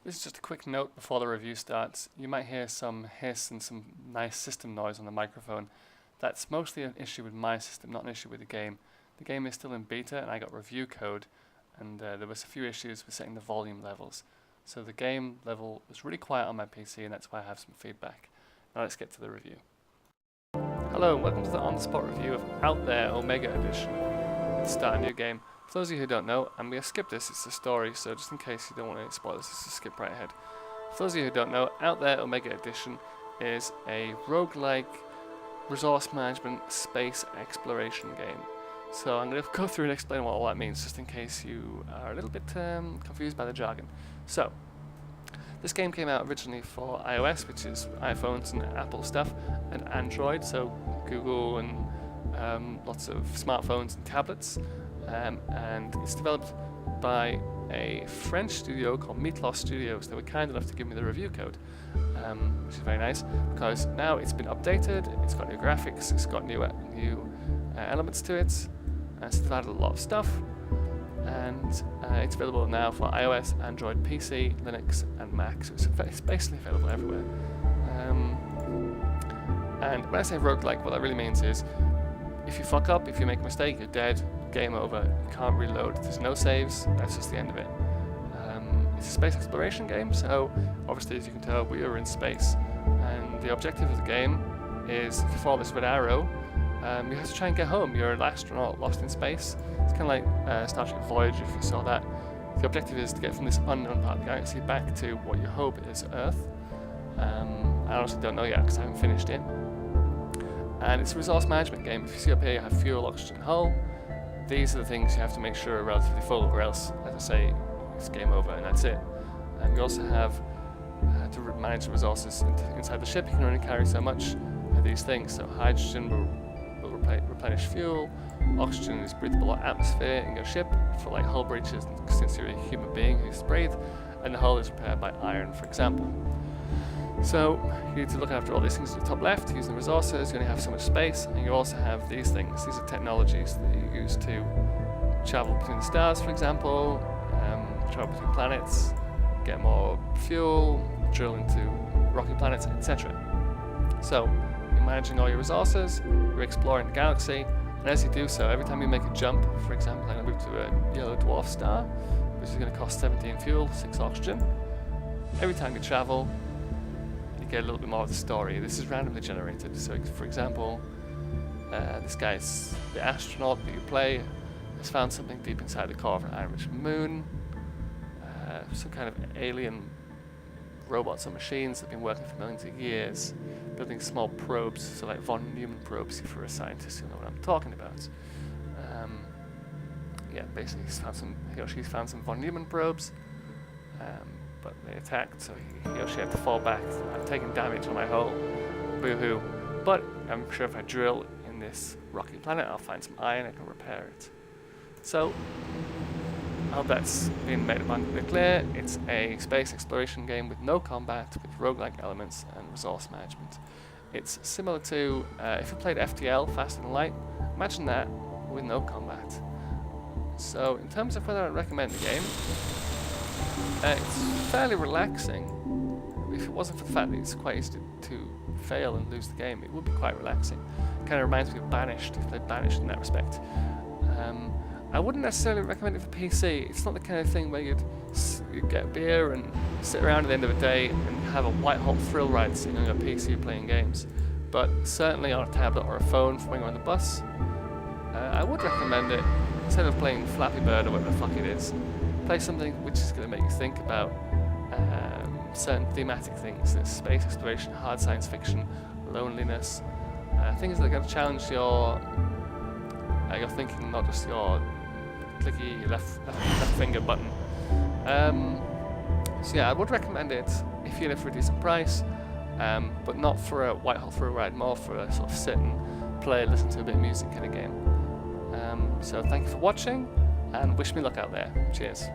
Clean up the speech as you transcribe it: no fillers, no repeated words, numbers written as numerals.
This is just a quick note before the review starts. You might hear some hiss and some nice system noise on the microphone. That's mostly an issue with my system, not an issue with the game. The game is still in beta and I got review code, and there was a few issues with setting the volume levels. So the game level was really quiet on my PC, and that's why I have some feedback. Now let's get to the review. Hello and welcome to the on-the-spot review of Out There Omega Edition. Let's start a new game. For those of you who don't know, I'm going to skip this, it's the story, so just in case you don't want any spoilers, just skip right ahead. For those of you who don't know, Out There Omega Edition is a roguelike resource management space exploration game. So I'm going to go through and explain what all that means, just in case you are a little bit confused by the jargon. So, this game came out originally for iOS, which is iPhones and Apple stuff, and Android, so Google and lots of smartphones and tablets. And it's developed by a French studio called mi-clos Studios. They were kind enough to give me the review code, which is very nice, because now it's been updated, it's got new graphics, it's got new elements to it, so they've added a lot of stuff, and it's available now for iOS, Android, PC, Linux and Mac, so it's basically available everywhere. And when I say roguelike, what that really means is if you fuck up, if you make a mistake, you're dead, game over, you can't reload, there's no saves, that's just the end of it. It's a space exploration game, so obviously as you can tell we are in space, and the objective of the game is, if you follow this red arrow, you have to try and get home. You're an astronaut lost in space. It's kind of like Starship Voyager, if you saw that. The objective is to get from this unknown part of the galaxy back to what you hope is Earth. I honestly don't know yet because I haven't finished it. And it's a resource management game. If you see up here, you have fuel, oxygen, hull. These are the things you have to make sure are relatively full, or else, as I say, it's game over and that's it. And you also have to manage the resources inside the ship. You can only carry so much of these things. So hydrogen will replenish fuel. Oxygen is breathable atmosphere in your ship for like hull breaches, since you're a human being who's breathed. And the hull is repaired by iron, for example. So you need to look after all these things at the top left, using the resources. You only have so much space, and you also have these things. These are technologies that you use to travel between the stars, for example, travel between planets, get more fuel, drill into rocky planets, etc. So you're managing all your resources, you're exploring the galaxy, and as you do so, every time you make a jump, for example, I'm going to move to a yellow dwarf star, which is going to cost 17 fuel, 6 oxygen. Every time you travel, get a little bit more of the story. This is randomly generated. So, for example, this guy's the astronaut that you play has found something deep inside the core of an iron-rich moon. Some kind of alien robots or machines that have been working for millions of years, building small probes, so like von Neumann probes, if you're a scientist, you know what I'm talking about. Yeah, basically he or she's found some von Neumann probes. But they attacked, so he or she had to fall back. I've taken damage on my hull, boo-hoo. But I'm sure if I drill in this rocky planet, I'll find some iron, I can repair it. So, I hope that's been made abundantly clear. It's a space exploration game with no combat, with roguelike elements and resource management. It's similar to, if you played FTL, Fast and Light, imagine that with no combat. So, in terms of whether I'd recommend the game, it's fairly relaxing. If it wasn't for the fact that it's quite easy to fail and lose the game, it would be quite relaxing. It kind of reminds me of Banished, if you played Banished in that respect. I wouldn't necessarily recommend it for PC. It's not the kind of thing where you'd get a beer and sit around at the end of the day and have a white-hot thrill ride sitting on your PC playing games. But certainly on a tablet or a phone when you're on the bus, I would recommend it. Instead of playing Flappy Bird or whatever the fuck it is, play something which is going to make you think about certain thematic things. There's space exploration, hard science fiction, loneliness, things that are going to challenge your thinking, not just your clicky left finger button. So yeah, I would recommend it if you're in it for a decent price, but not for a white-hot thrill ride, more for a sort of sit and play, listen to a bit of music kind of game. So thank you for watching, and wish me luck out there. Cheers.